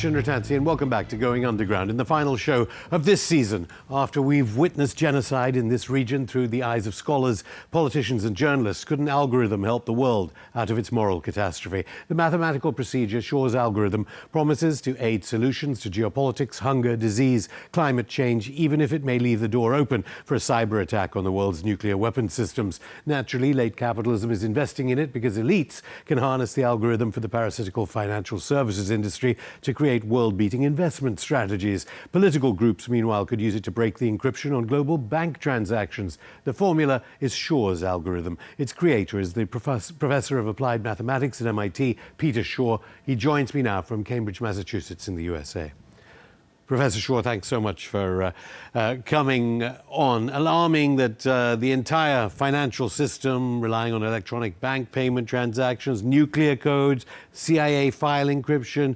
Ratansi, and welcome back to Going Underground in the final show of this season. After we've witnessed genocide in this region through the eyes of scholars, politicians and journalists, could an algorithm help the world out of its moral catastrophe? The mathematical procedure, Shor's algorithm, promises to aid solutions to geopolitics, hunger, disease, climate change, even if it may leave the door open for a cyber attack on the world's nuclear weapons systems. Naturally, late capitalism is investing in it because elites can harness the algorithm for the parasitical financial services industry to create world-beating investment strategies. Political groups, meanwhile, could use it to break the encryption on global bank transactions. The formula is Shor's algorithm. Its creator is the professor of applied mathematics at MIT, Peter Shor. He joins me now from Cambridge, Massachusetts in the USA. Professor Shor, thanks so much for coming on. Alarming that the entire financial system, relying on electronic bank payment transactions, nuclear codes, CIA file encryption,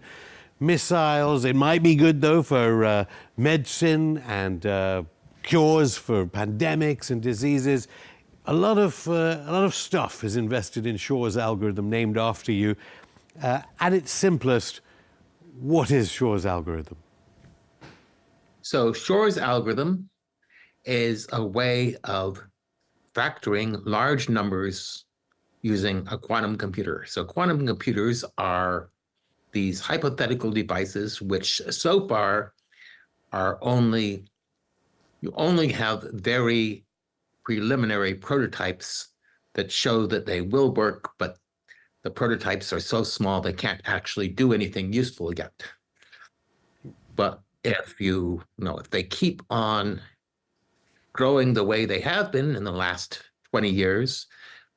missiles. It might be good, though, for medicine and cures for pandemics and diseases. A lot of stuff is invested in Shor's algorithm, named after you. At its simplest, what is Shor's algorithm? So Shor's algorithm is a way of factoring large numbers using a quantum computer. So quantum computers are these hypothetical devices which so far are you only have very preliminary prototypes that show that they will work, but the prototypes are so small they can't actually do anything useful yet. But if if they keep on growing the way they have been in the last 20 years,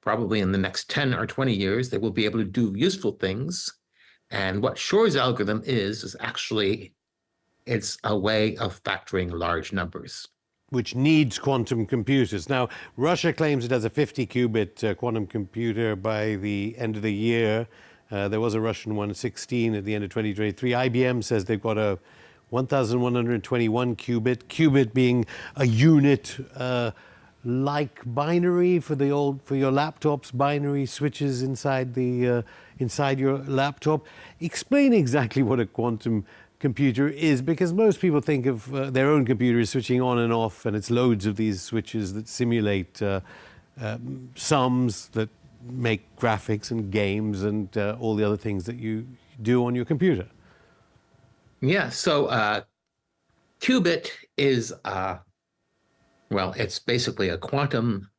probably in the next 10 or 20 years, they will be able to do useful things. And what Shor's algorithm is actually, it's a way of factoring large numbers. Which needs quantum computers. Now, Russia claims it has a 50-qubit quantum computer by the end of the year. There was a Russian one, 16, at the end of 2023. IBM says they've got a 1,121 qubit being a unit like binary for your laptop's binary switches inside your laptop. Explain exactly what a quantum computer is, because most people think of their own computer as switching on and off, and it's loads of these switches that simulate sums that make graphics and games and all the other things that you do on your computer. Yeah, so qubit is, it's basically a quantum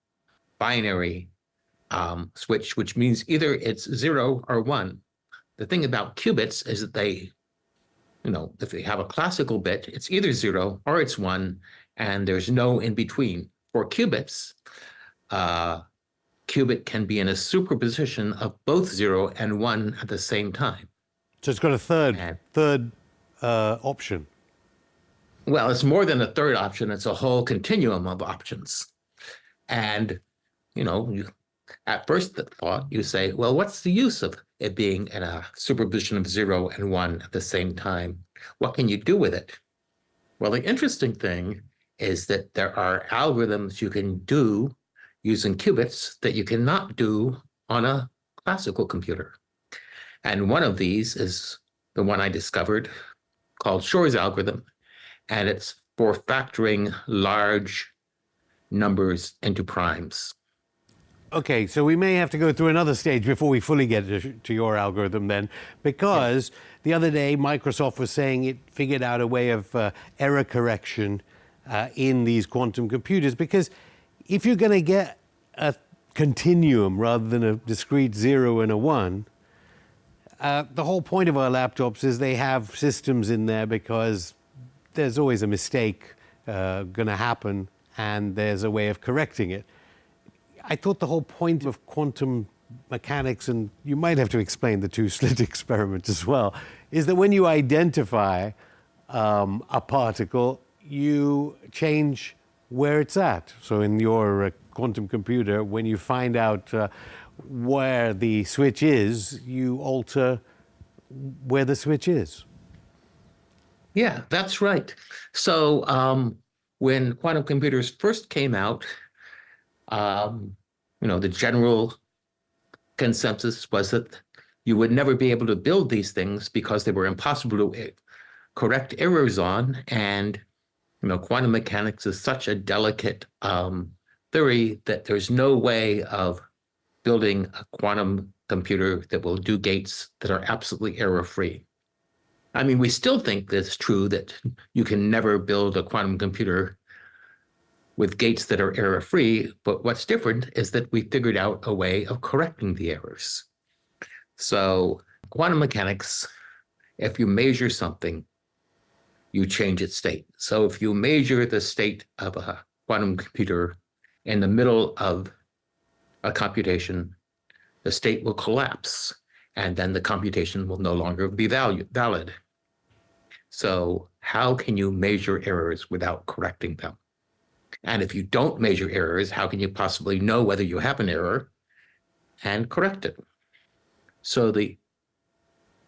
binary switch, which means either it's 0 or 1. The thing about qubits is that they, if they have a classical bit, it's either 0 or it's 1, and there's no in between. For qubits, qubit can be in a superposition of both 0 and 1 at the same time. So it's got a third option. Well, it's more than a third option. It's a whole continuum of options. And, at first thought, you say, well, what's the use of it being in a superposition of 0 and 1 at the same time? What can you do with it? Well, the interesting thing is that there are algorithms you can do using qubits that you cannot do on a classical computer. And one of these is the one I discovered, called Shor's algorithm, and it's for factoring large numbers into primes. Okay, so we may have to go through another stage before we fully get to your algorithm then, because the other day Microsoft was saying it figured out a way of error correction in these quantum computers, because if you're going to get a continuum rather than a discrete 0 and a 1, the whole point of our laptops is they have systems in there because there's always a mistake going to happen, and there's a way of correcting it. I thought the whole point of quantum mechanics, and you might have to explain the two-slit experiment as well, is that when you identify a particle, you change where it's at. So in your quantum computer, when you find out where the switch is, you alter where the switch is. Yeah, that's right. So when quantum computers first came out, the general consensus was that you would never be able to build these things because they were impossible to correct errors on. And quantum mechanics is such a delicate theory that there's no way of building a quantum computer that will do gates that are absolutely error-free. I mean, we still think that it's true that you can never build a quantum computer with gates that are error-free, but what's different is that we figured out a way of correcting the errors. So quantum mechanics, if you measure something, you change its state. So if you measure the state of a quantum computer in the middle of a computation, the state will collapse, and then the computation will no longer be valid. So how can you measure errors without correcting them? And if you don't measure errors, how can you possibly know whether you have an error and correct it? So the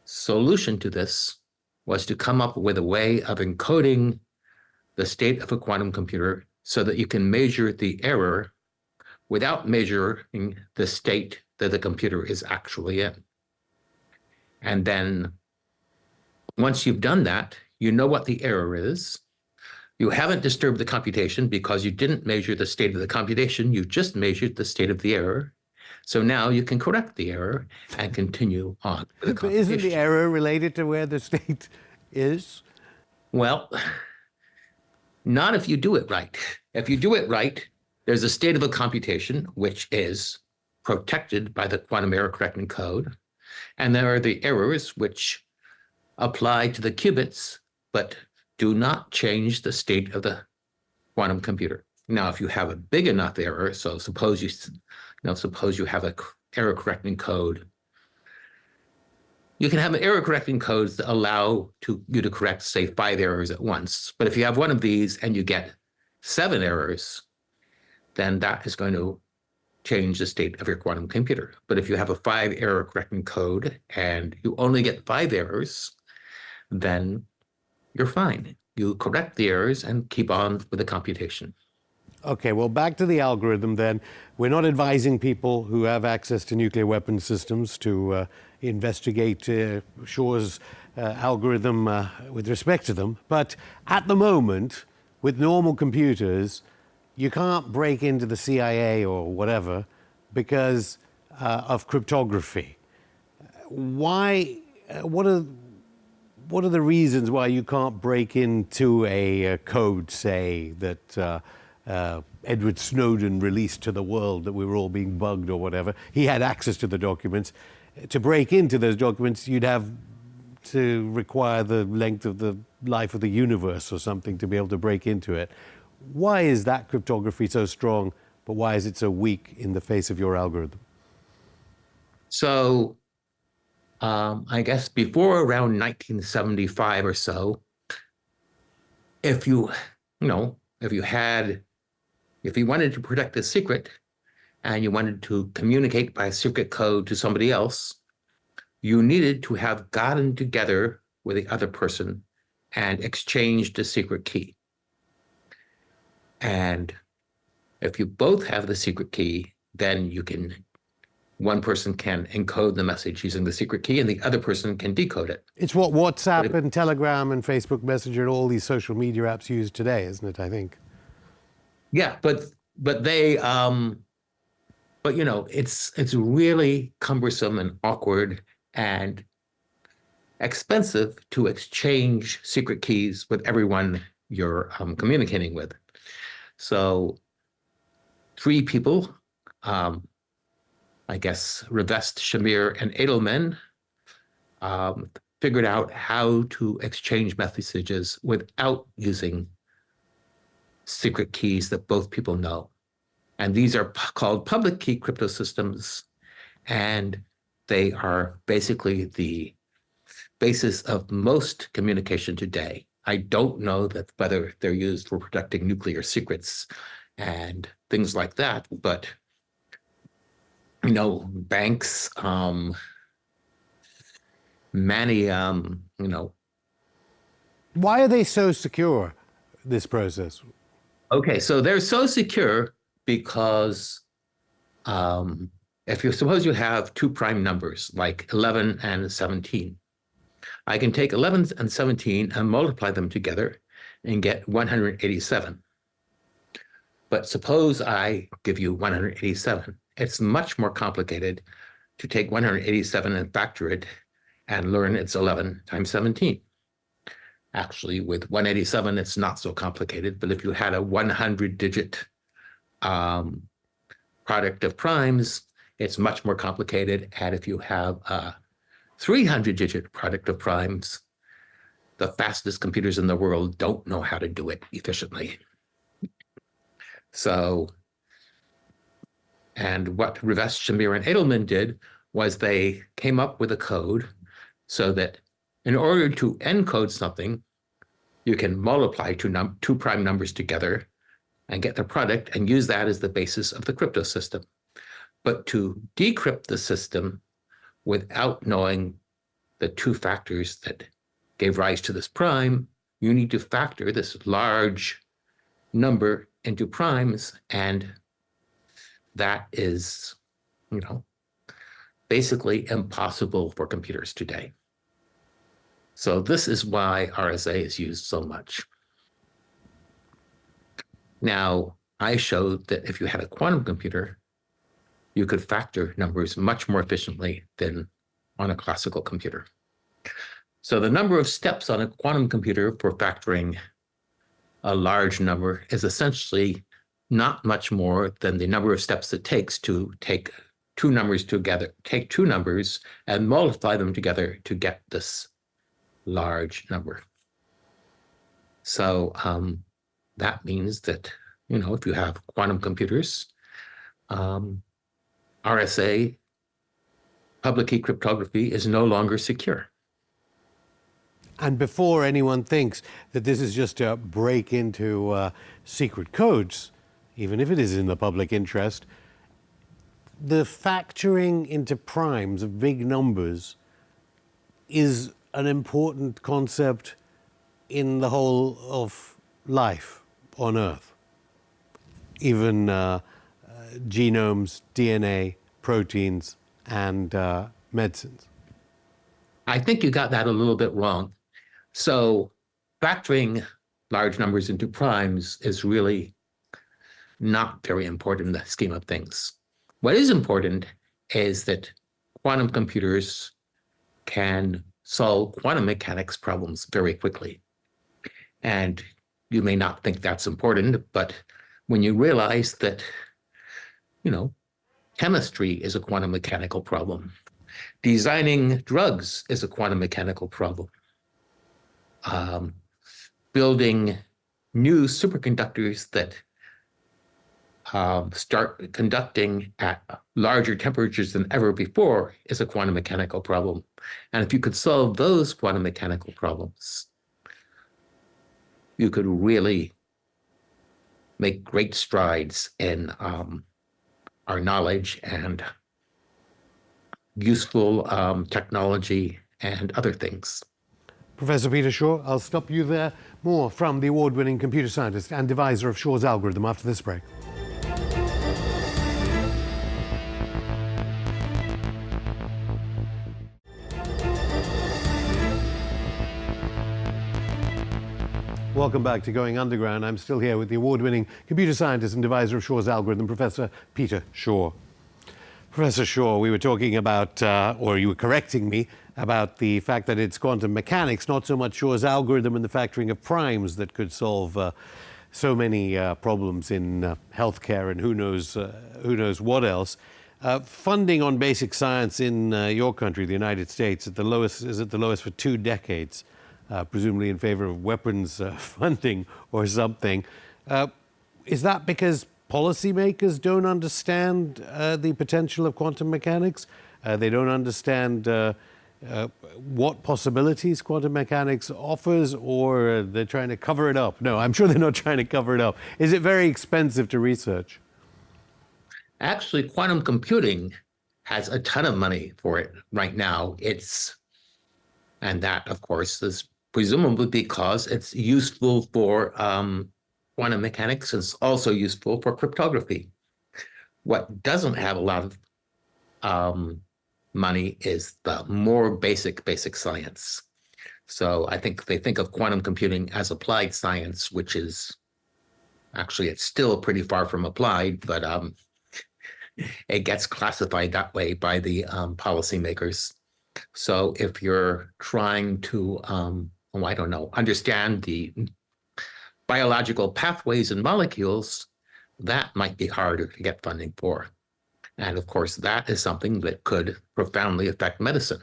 solution to this was to come up with a way of encoding the state of a quantum computer so that you can measure the error without measuring the state that the computer is actually in. And then once you've done that, you know what the error is. You haven't disturbed the computation because you didn't measure the state of the computation, you just measured the state of the error. So now you can correct the error and continue on with the computation. But isn't the error related to where the state is? Well, not if you do it right. If you do it right, there's a state of a computation which is protected by the quantum error correcting code. And there are the errors which apply to the qubits, but do not change the state of the quantum computer. Now, if you have a big enough error, so suppose you have an error correcting code, you can have an error correcting codes that allow you to correct, say, 5 errors at once. But if you have one of these and you get 7 errors, then that is going to change the state of your quantum computer. But if you have a 5 error correcting code and you only get 5 errors, then you're fine. You correct the errors and keep on with the computation. Okay, well, back to the algorithm then. We're not advising people who have access to nuclear weapon systems to investigate Shor's algorithm with respect to them. But at the moment, with normal computers, you can't break into the CIA or whatever because of cryptography. Why? What are the reasons why you can't break into a code, say, that Edward Snowden released to the world, that we were all being bugged or whatever? He had access to the documents. To break into those documents, you'd have to require the length of the life of the universe or something to be able to break into it. Why is that cryptography so strong, but why is it so weak in the face of your algorithm? So I guess before around 1975 or so, if you wanted to protect a secret and you wanted to communicate by secret code to somebody else, you needed to have gotten together with the other person and exchanged a secret key. And if you both have the secret key, then one person can encode the message using the secret key and the other person can decode it. It's what WhatsApp and Telegram and Facebook Messenger and all these social media apps use today, isn't it, I think? Yeah, but it's really cumbersome and awkward and expensive to exchange secret keys with everyone you're communicating with. So 3 people, I guess Rivest, Shamir, and Edelman, figured out how to exchange messages without using secret keys that both people know. And these are called public key crypto systems, and they are basically the basis of most communication today. I don't know whether they're used for protecting nuclear secrets and things like that, but banks, many, Why are they so secure, this process? Okay, so they're so secure because if you suppose you have two prime numbers like 11 and 17, I can take 11 and 17 and multiply them together and get 187. But suppose I give you 187. It's much more complicated to take 187 and factor it and learn it's 11 times 17. Actually, with 187, it's not so complicated, but if you had a 100-digit product of primes, it's much more complicated. And if you have a 300-digit product of primes, the fastest computers in the world don't know how to do it efficiently. So, and what Rivest, Shamir, and Edelman did was they came up with a code so that in order to encode something, you can multiply two prime numbers together and get the product and use that as the basis of the crypto system. But to decrypt the system without knowing the two factors that gave rise to this prime, you need to factor this large number into primes, and that is, basically impossible for computers today. So this is why RSA is used so much. Now, I showed that if you had a quantum computer, you could factor numbers much more efficiently than on a classical computer. So the number of steps on a quantum computer for factoring a large number is essentially not much more than the number of steps it takes to take two numbers and multiply them together to get this large number. So that means that, if you have quantum computers, RSA, public key cryptography, is no longer secure. And before anyone thinks that this is just a break into secret codes, even if it is in the public interest, the factoring into primes of big numbers is an important concept in the whole of life on Earth. Even genomes, DNA, proteins, and medicines. I think you got that a little bit wrong. So factoring large numbers into primes is really not very important in the scheme of things. What is important is that quantum computers can solve quantum mechanics problems very quickly. And you may not think that's important, but when you realize that, chemistry is a quantum mechanical problem, designing drugs is a quantum mechanical problem, building new superconductors that start conducting at larger temperatures than ever before is a quantum mechanical problem. And if you could solve those quantum mechanical problems, you could really make great strides in our knowledge and useful technology and other things. Professor Peter Shor, I'll stop you there. More from the award-winning computer scientist and deviser of Shor's algorithm after this break. Welcome back to Going Underground. I'm still here with the award-winning computer scientist and deviser of Shor's algorithm, Professor Peter Shor. Professor Shor, we were talking about, or you were correcting me, about the fact that it's quantum mechanics, not so much Shor's algorithm and the factoring of primes that could solve so many problems in healthcare and who knows what else. Funding on basic science in your country, the United States, is at the lowest for 2 decades. Presumably in favor of weapons funding or something. Is that because policymakers don't understand the potential of quantum mechanics? They don't understand what possibilities quantum mechanics offers, or they're trying to cover it up? No, I'm sure they're not trying to cover it up. Is it very expensive to research? Actually, quantum computing has a ton of money for it right now. And that, of course, is presumably because it's useful for quantum mechanics. It's also useful for cryptography. What doesn't have a lot of money is the more basic science. So I think they think of quantum computing as applied science, which is actually, it's still pretty far from applied, but it gets classified that way by the policymakers. So if you're trying to, I don't know, understand the biological pathways and molecules, that might be harder to get funding for. And of course, that is something that could profoundly affect medicine.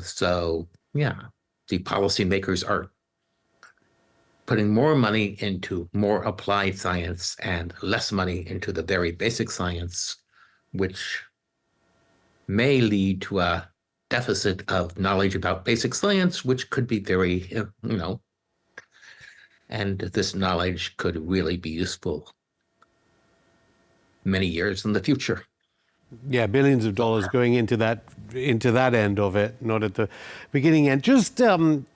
So yeah, the policymakers are putting more money into more applied science and less money into the very basic science, which may lead to a deficit of knowledge about basic science, which could be very, and this knowledge could really be useful many years in the future. Yeah, billions of dollars going into that end of it, not at the beginning end. Just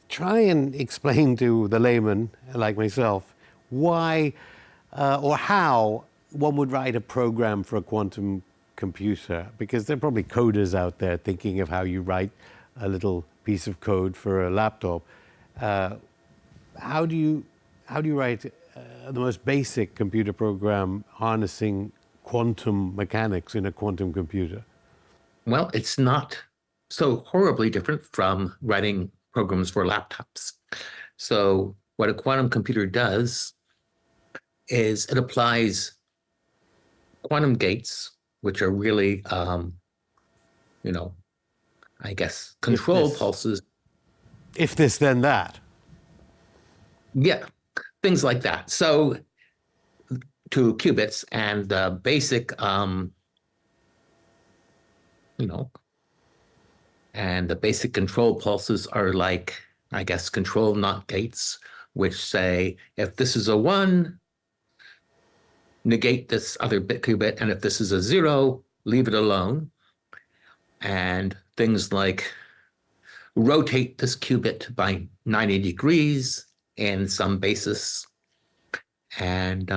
try and explain to the layman like myself why or how one would write a program for a quantum computer, because there are probably coders out there thinking of how you write a little piece of code for a laptop. How do you write the most basic computer program harnessing quantum mechanics in a quantum computer? Well, it's not so horribly different from writing programs for laptops. So what a quantum computer does is it applies quantum gates, which are really, I guess, control pulses. If this, then that. Yeah, things like that. So to qubits, and the basic, and the basic control pulses are like, I guess, control not gates, which say, if this is a 1, negate this other bit qubit, and if this is a 0, leave it alone. And things like rotate this qubit by 90 degrees in some basis, and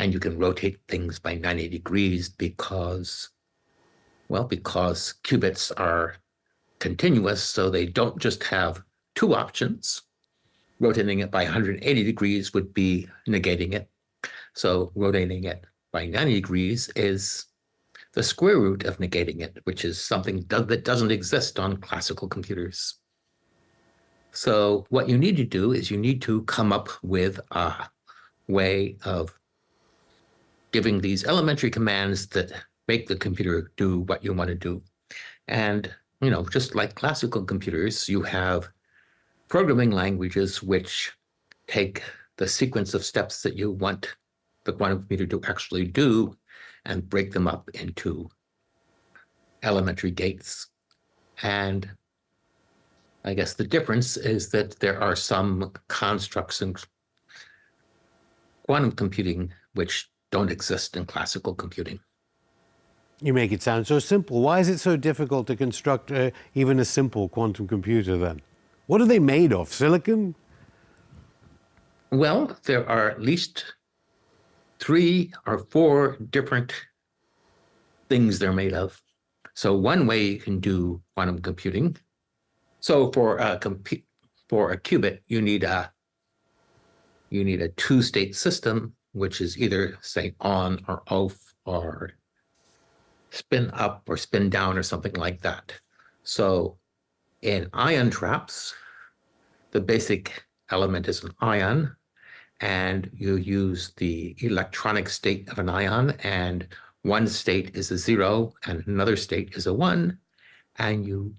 you can rotate things by 90 degrees because qubits are continuous, so they don't just have 2 options. Rotating it by 180 degrees would be negating it. So rotating it by 90 degrees is the square root of negating it, which is something that doesn't exist on classical computers. So what you need to do is you need to come up with a way of giving these elementary commands that make the computer do what you want to do. And, just like classical computers, you have programming languages which take the sequence of steps that you want the quantum computer to actually do and break them up into elementary gates. And I guess the difference is that there are some constructs in quantum computing which don't exist in classical computing. You make it sound so simple. Why is it so difficult to construct even a simple quantum computer then? What are they made of? Silicon? Well, there are at least 3 or 4 different things they're made of. So one way you can do quantum computing, so for a qubit, you need a 2-state system, which is either, say, on or off or spin up or spin down or something like that. So in ion traps, the basic element is an ion, and you use the electronic state of an ion, and one state is a 0 and another state is a 1, and you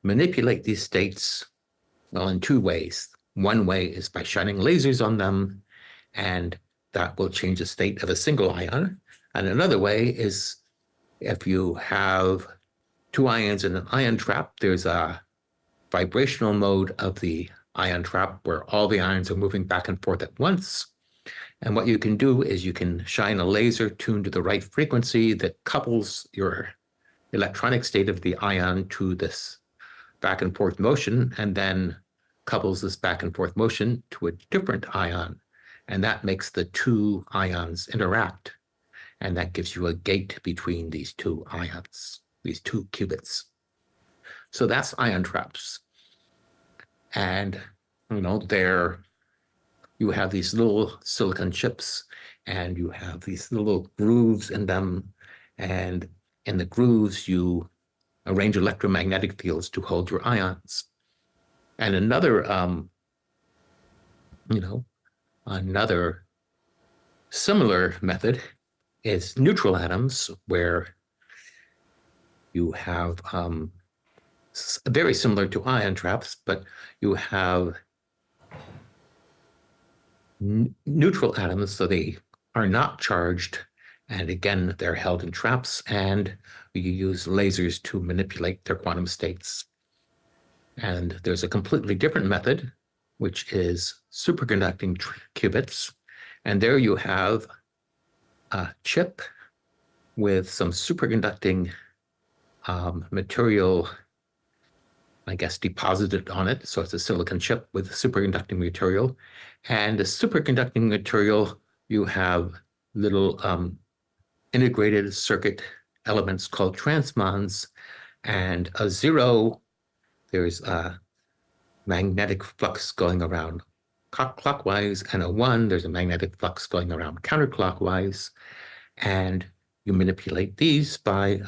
manipulate these states, well, in 2 ways. One way is by shining lasers on them, and that will change the state of a single ion. And another way is if you have 2 ions in an ion trap, there's a vibrational mode of the ion trap where all the ions are moving back and forth at once. And what you can do is you can shine a laser tuned to the right frequency that couples your electronic state of the ion to this back and forth motion, and then couples this back and forth motion to a different ion. And that makes the 2 ions interact. And that gives you a gate between these two ions, these two qubits. So that's ion traps. And, you have these little silicon chips, and you have these little grooves in them. And in the grooves, you arrange electromagnetic fields to hold your ions. And another similar method is neutral atoms, where you have very similar to ion traps, but you have neutral atoms, so they are not charged. And again, they're held in traps, and you use lasers to manipulate their quantum states. And there's a completely different method, which is superconducting qubits. And there you have a chip with some superconducting material, I guess, deposited on it. So it's a silicon chip with superconducting material. And the superconducting material, you have little integrated circuit elements called transmons. And a 0, there's a magnetic flux going around clockwise, and a 1, there's a magnetic flux going around counterclockwise. And you manipulate these by,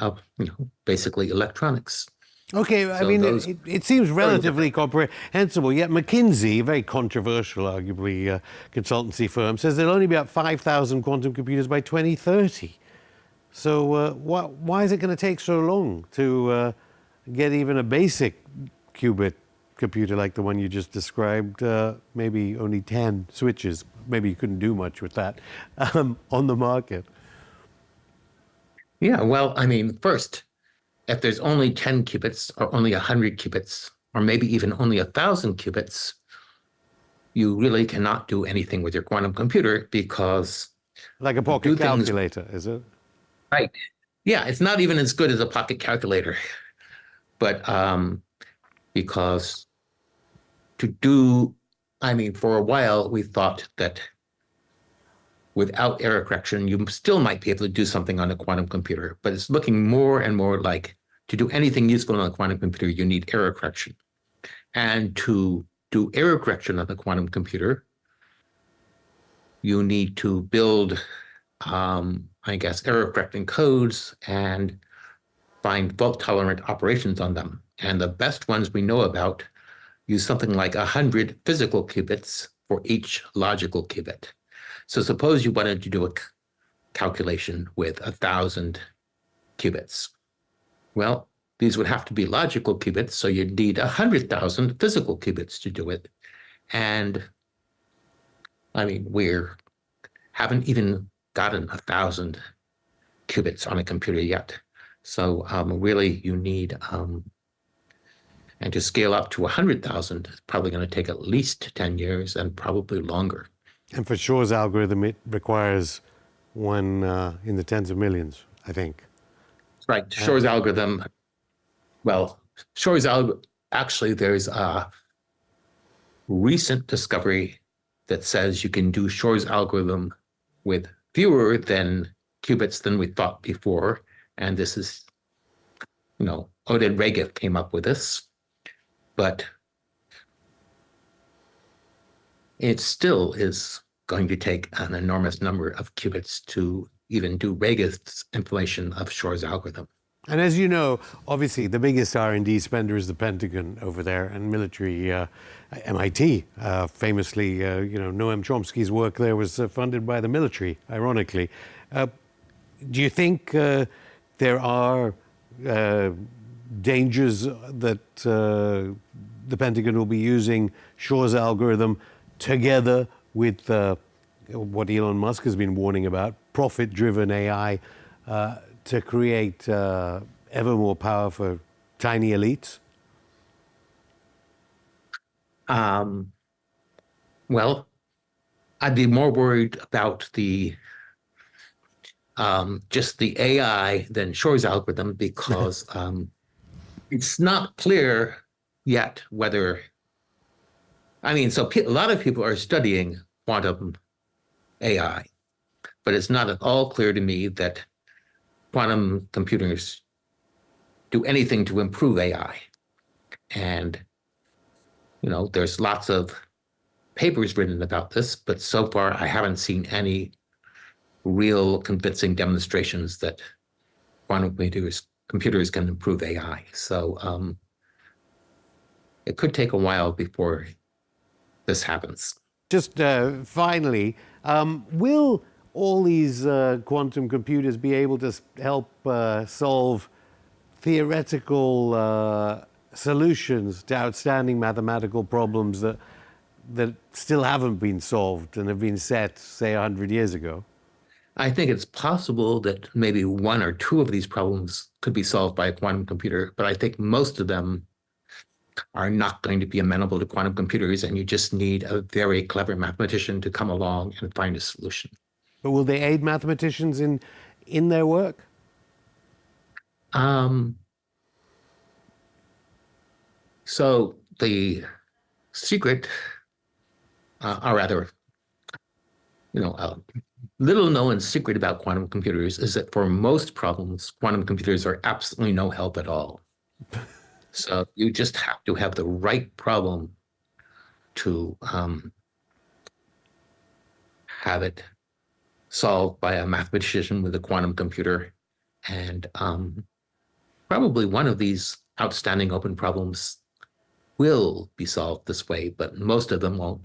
basically electronics. Okay, I mean, it seems relatively comprehensible, yet McKinsey, a very controversial, arguably, consultancy firm, says there'll only be about 5,000 quantum computers by 2030. So why is it going to take so long to get even a basic qubit computer like the one you just described, maybe only 10 switches, maybe you couldn't do much with that, on the market? Yeah, well, I mean, first, if there's only 10 qubits or only 100 qubits, or maybe even only 1,000 qubits, you really cannot do anything with your quantum computer, because like a pocket calculator, is it? Right. Yeah, it's not even as good as a pocket calculator. But because for a while, we thought that without error correction, you still might be able to do something on a quantum computer. But it's looking more and more like, to do anything useful on a quantum computer, you need error correction. And to do error correction on the quantum computer, you need to build, error correcting codes and find fault-tolerant operations on them. And the best ones we know about use something like 100 physical qubits for each logical qubit. So suppose you wanted to do a calculation with 1,000 qubits. Well, these would have to be logical qubits, so you'd need 100,000 physical qubits to do it. And we haven't even gotten 1,000 qubits on a computer yet. So really you need, and to scale up to 100,000, it's probably going to take at least 10 years and probably longer. And for Shor's algorithm, it requires one in the tens of millions, I think. Right. Shor's algorithm, actually, there's a recent discovery that says you can do Shor's algorithm with fewer qubits than we thought before. And this is, Oded Regev came up with this, but it still is going to take an enormous number of qubits to even do Regev's implementation of Shor's algorithm. And as you know, obviously the biggest R&D spender is the Pentagon over there, and military. MIT, famously, Noam Chomsky's work there was funded by the military, ironically. Do you think there are dangers that the Pentagon will be using Shor's algorithm together with what Elon Musk has been warning about, profit-driven AI, to create ever more power for tiny elites? Well, I'd be more worried about just the AI than Shor's algorithm, because it's not clear yet whether, a lot of people are studying quantum AI, but it's not at all clear to me that quantum computers do anything to improve AI. And, there's lots of papers written about this, but so far I haven't seen any real convincing demonstrations that quantum computers can improve AI. So it could take a while before this happens. Just finally, will all these quantum computers be able to help solve theoretical solutions to outstanding mathematical problems that still haven't been solved and have been set, say, 100 years ago? I think it's possible that maybe one or two of these problems could be solved by a quantum computer, but I think most of them are not going to be amenable to quantum computers, and you just need a very clever mathematician to come along and find a solution. But will they aid mathematicians in their work? So the secret, or rather, a little known secret about quantum computers is that for most problems, quantum computers are absolutely no help at all. So you just have to have the right problem to have it solved by a mathematician with a quantum computer. And probably one of these outstanding open problems will be solved this way, but most of them won't.